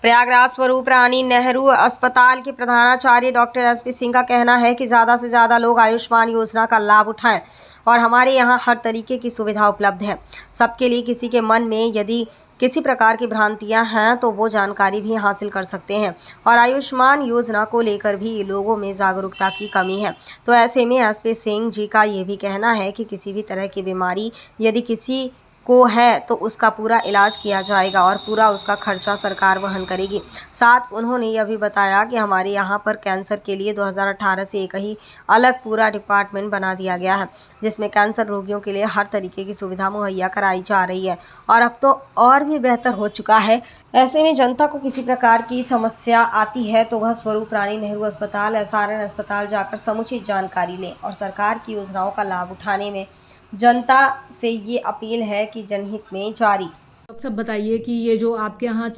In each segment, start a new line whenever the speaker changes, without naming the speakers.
प्रयागराज स्वरूप रानी नेहरू अस्पताल के प्रधानाचार्य डॉक्टर एसपी सिंह का कहना है कि ज़्यादा से ज़्यादा लोग आयुष्मान योजना का लाभ उठाएं और हमारे यहाँ हर तरीके की सुविधा उपलब्ध है सबके लिए। किसी के मन में यदि किसी प्रकार की भ्रांतियां हैं तो वो जानकारी भी हासिल कर सकते हैं और आयुष्मान योजना को लेकर भी लोगों में जागरूकता की कमी है। तो ऐसे में एसपी सिंह जी का ये भी कहना है कि किसी भी तरह की बीमारी यदि किसी को है तो उसका पूरा इलाज किया जाएगा और पूरा उसका खर्चा सरकार वहन करेगी। साथ उन्होंने यह भी बताया कि हमारे यहाँ पर कैंसर के लिए 2018 से एक ही अलग पूरा डिपार्टमेंट बना दिया गया है जिसमें कैंसर रोगियों के लिए हर तरीके की सुविधा मुहैया कराई जा रही है और अब तो और भी बेहतर हो चुका है। ऐसे में जनता को किसी प्रकार की समस्या आती है तो वह स्वरूप रानी नेहरू अस्पताल एसआरएन अस्पताल जाकर समुचित जानकारी लें और सरकार की योजनाओं का लाभ उठाने में जनता से ये अपील है कि जनहित में जारी।
डॉक्टर साहब बताइए कि ये जो आपके यहाँ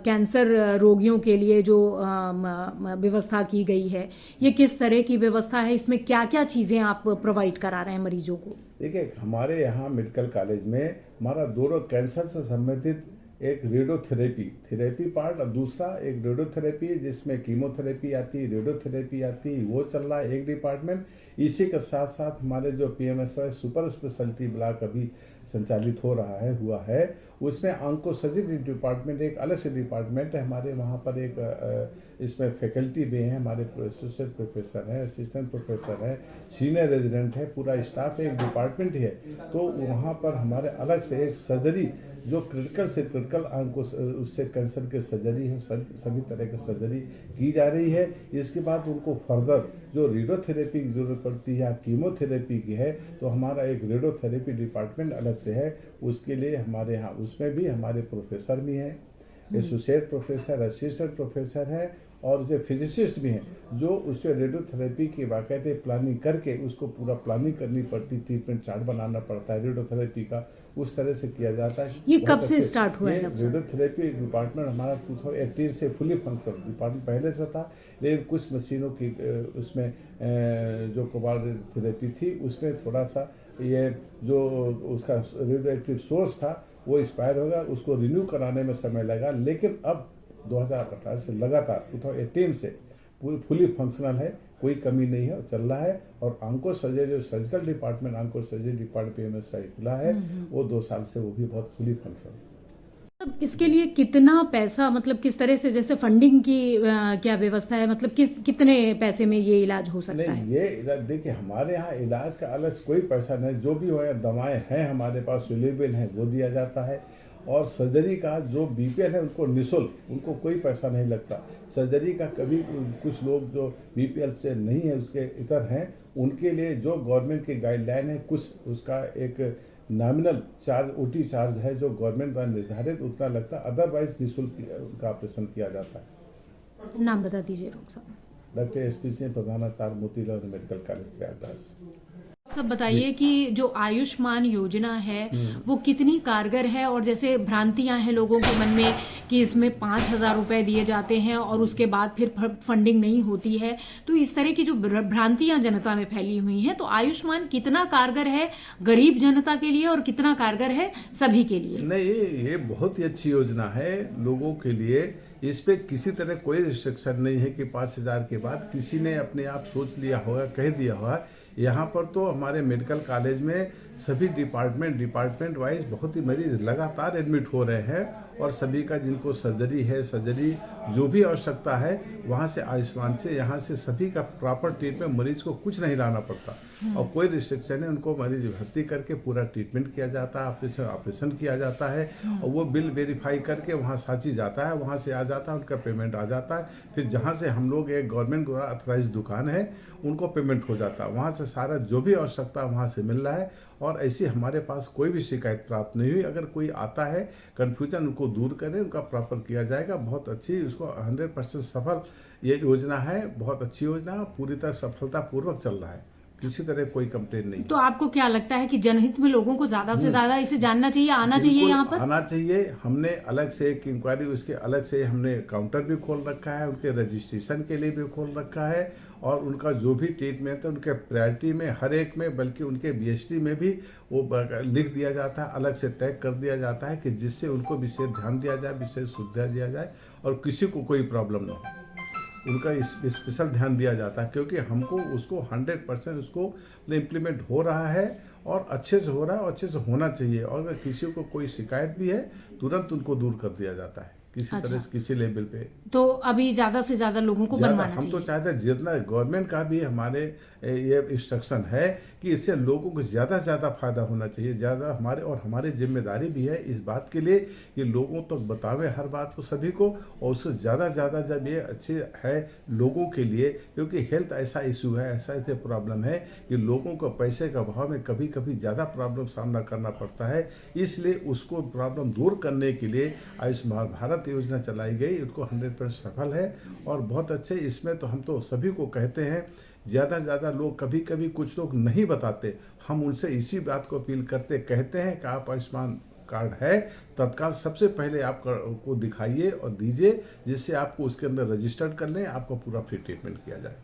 कैंसर रोगियों के लिए जो व्यवस्था की गई है, ये किस तरह की व्यवस्था है, इसमें क्या क्या चीज़ें आप प्रोवाइड करा रहे हैं मरीजों को?
देखिए, हमारे यहाँ मेडिकल कॉलेज में हमारा दोनों कैंसर से संबंधित एक रेडियोथेरेपी पार्ट और दूसरा एक रेडियोथेरेपी जिसमें कीमोथेरेपी आती, रेडियोथेरेपी आती, वो चल रहा है एक डिपार्टमेंट। इसी के साथ साथ हमारे जो पीएमएसवाई सुपर स्पेशलिटी ब्लॉक अभी संचालित हुआ है उसमें ऑन्कोसर्जरी डिपार्टमेंट एक अलग से डिपार्टमेंट है। हमारे वहाँ पर एक इसमें फैकल्टी भी हैं, हमारे एसोसिएट प्रोफेसर हैं, असिस्टेंट प्रोफेसर है, सीनियर रेजिडेंट है, पूरा स्टाफ एक डिपार्टमेंट ही है। तो वहाँ पर हमारे अलग से एक सर्जरी जो क्रिटिकल से क्रिटिकल उससे कैंसर के सर्जरी है, सभी तरह की सर्जरी की जा रही है। इसके बाद उनको फर्दर जो रेडियोथेरेपी की जरूरत पड़ती है या कीमोथेरेपी की है तो हमारा एक रेडियोथेरेपी डिपार्टमेंट अलग से है। उसके लिए हमारे यहाँ उसमें भी हमारे प्रोफेसर भी हैं, एसोसिएट प्रोफेसर, असिस्टेंट प्रोफेसर है और जो फिजिसिस्ट भी हैं जो उससे रेडियोथेरेपी की बाकायदे प्लानिंग करके उसको पूरा प्लानिंग करनी पड़ती, ट्रीटमेंट चार्ट बनाना पड़ता है रेडियोथेरेपी का, उस तरह से किया जाता है।
ये कब से स्टार्ट हुआ है?
रेडियोथेरेपी डिपार्टमेंट हमारा 2018 से फुली फंक्शनल डिपार्टमेंट पहले से था, लेकिन कुछ मशीनों की उसमें जो कोबाल्ट थेरेपी थी उसमें थोड़ा सा ये जो उसका रेडियोएक्टिव सोर्स था वो एक्सपायर हो गया, उसको रिन्यू कराने में समय लगा। लेकिन अब 2018 से लगातार 2018 से पूरी फुली फंक्शनल है, कोई कमी नहीं है, चल रहा है। और ऑन्को सर्जरी जो surgical department onco surgery department PMSY खुला है वो 2 साल से वो भी बहुत फुली फंक्शनल है।
अब इसके लिए कितना पैसा, मतलब किस तरह से, जैसे फंडिंग की क्या व्यवस्था है, मतलब कितने पैसे में ये इलाज हो सकता है?
ये इलाज देखिए, हमारे यहाँ इलाज का अलग कोई पैसा नहीं, जो भी हो दवाएं हैं हमारे पास अवेलेबल हैं वो दिया जाता है। और सर्जरी का जो बीपीएल है उनको निःशुल्क, उनको कोई पैसा नहीं लगता। सर्जरी का कभी कुछ लोग जो बीपीएल से नहीं है उसके इतर हैं उनके लिए जो गवर्नमेंट की गाइडलाइन है कुछ उसका एक नॉमिनल चार्ज ओटी चार्ज है जो गवर्नमेंट द्वारा निर्धारित उतना लगता है, अदरवाइज निःशुल्क उनका ऑपरेशन किया जाता है।
नाम बता दीजिए डॉक्टर साहब।
डॉक्टर एसपी सिंह, प्रधानाचार्य मोतीलाल मेडिकल कॉलेज प्रयागराज।
सब बताइए कि जो आयुष्मान योजना है वो कितनी कारगर है, और जैसे भ्रांतियां हैं लोगों के मन में कि इसमें 5,000 रुपए दिए जाते हैं और उसके बाद फिर फंडिंग नहीं होती है, तो इस तरह की जो भ्रांतियां जनता में फैली हुई हैं, तो आयुष्मान कितना कारगर है गरीब जनता के लिए और कितना कारगर है सभी के लिए?
नहीं, ये बहुत ही अच्छी योजना है लोगों के लिए। इस पे किसी तरह कोई रिस्ट्रिक्शन नहीं है कि 5,000 के बाद किसी ने अपने आप सोच लिया होगा, कह दिया होगा। यहाँ पर तो हमारे मेडिकल कॉलेज में सभी डिपार्टमेंट वाइज बहुत ही मरीज लगातार एडमिट हो रहे हैं और सभी का जिनको सर्जरी जो भी आवश्यकता है वहाँ से आयुष्मान से यहाँ से सभी का प्रॉपर ट्रीटमेंट, मरीज को कुछ नहीं लाना पड़ता और कोई रिस्ट्रिक्शन है। उनको मरीज भर्ती करके पूरा ट्रीटमेंट किया जाता है, ऑपरेशन किया जाता है और वो बिल वेरीफाई करके वहाँ साँची जाता है, वहाँ से आ जाता है, उनका पेमेंट आ जाता है। फिर जहाँ से हम लोग एक गवर्नमेंट द्वारा अथराइज दुकान है उनको पेमेंट हो जाता है, वहाँ से सारा जो भी आवश्यकता वहाँ से मिल रहा है। और ऐसी हमारे पास कोई भी शिकायत प्राप्त नहीं हुई। अगर कोई आता है कन्फ्यूजन उनको दूर करें, उनका प्रॉपर किया जाएगा। बहुत अच्छी, उसको 100% सफल ये योजना है, बहुत अच्छी योजना, पूरी तरह सफलतापूर्वक चल रहा है। किसी तरह कोई कंप्लेन नहीं।
तो आपको क्या लगता है कि जनहित में लोगों को ज्यादा से ज्यादा इसे जानना चाहिए, आना चाहिए
बिल्कुल
यहाँ पर?
आना चाहिए। हमने अलग से एक इंक्वायरी, उसके अलग से हमने काउंटर भी खोल रखा है, उनके रजिस्ट्रेशन के लिए भी खोल रखा है, और उनका जो भी ट्रीटमेंट है उनके प्रायोरिटी में हर एक में, बल्कि उनके बीएसटी में भी वो लिख दिया जाता है, अलग से टैग कर दिया जाता है कि जिससे उनको विशेष ध्यान दिया जाए, विशेष सुविधा दिया जाए और किसी को कोई प्रॉब्लम ना हो। उनका स्पेशल ध्यान दिया जाता है, क्योंकि हमको उसको 100% उसको इम्प्लीमेंट हो रहा है और अच्छे से हो रहा है और अच्छे से होना चाहिए। और अगर किसी को कोई शिकायत भी है तुरंत उनको दूर कर दिया जाता है, किसी तरह से किसी लेवल पे।
तो अभी ज्यादा से ज्यादा लोगों को बनवाना
हम तो
चाहिए।
चाहते हैं जितना गवर्नमेंट का भी हमारे ये इंस्ट्रक्शन है कि इससे लोगों को ज़्यादा से ज़्यादा फायदा होना चाहिए, ज़्यादा हमारे और हमारी जिम्मेदारी भी है इस बात के लिए कि लोगों तक बतावें हर बात को सभी को, और उससे ज़्यादा जब ये अच्छे है लोगों के लिए, क्योंकि हेल्थ ऐसा इशू है, ऐसा प्रॉब्लम है कि लोगों को पैसे का अभाव में कभी कभी ज़्यादा प्रॉब्लम सामना करना पड़ता है। इसलिए उसको प्रॉब्लम दूर करने के लिए आयुष्मान भारत योजना चलाई गई, उसको 100% सफल है और बहुत अच्छे। इसमें तो हम तो सभी को कहते हैं, ज़्यादा से ज़्यादा लोग, कभी कभी कुछ लोग नहीं बताते, हम उनसे इसी बात को अपील करते कहते हैं कि आप आयुष्मान कार्ड है तत्काल सबसे पहले आप को दिखाइए और दीजिए, जिससे आपको उसके अंदर रजिस्टर्ड कर लें, आपको पूरा फ्री ट्रीटमेंट किया जाए।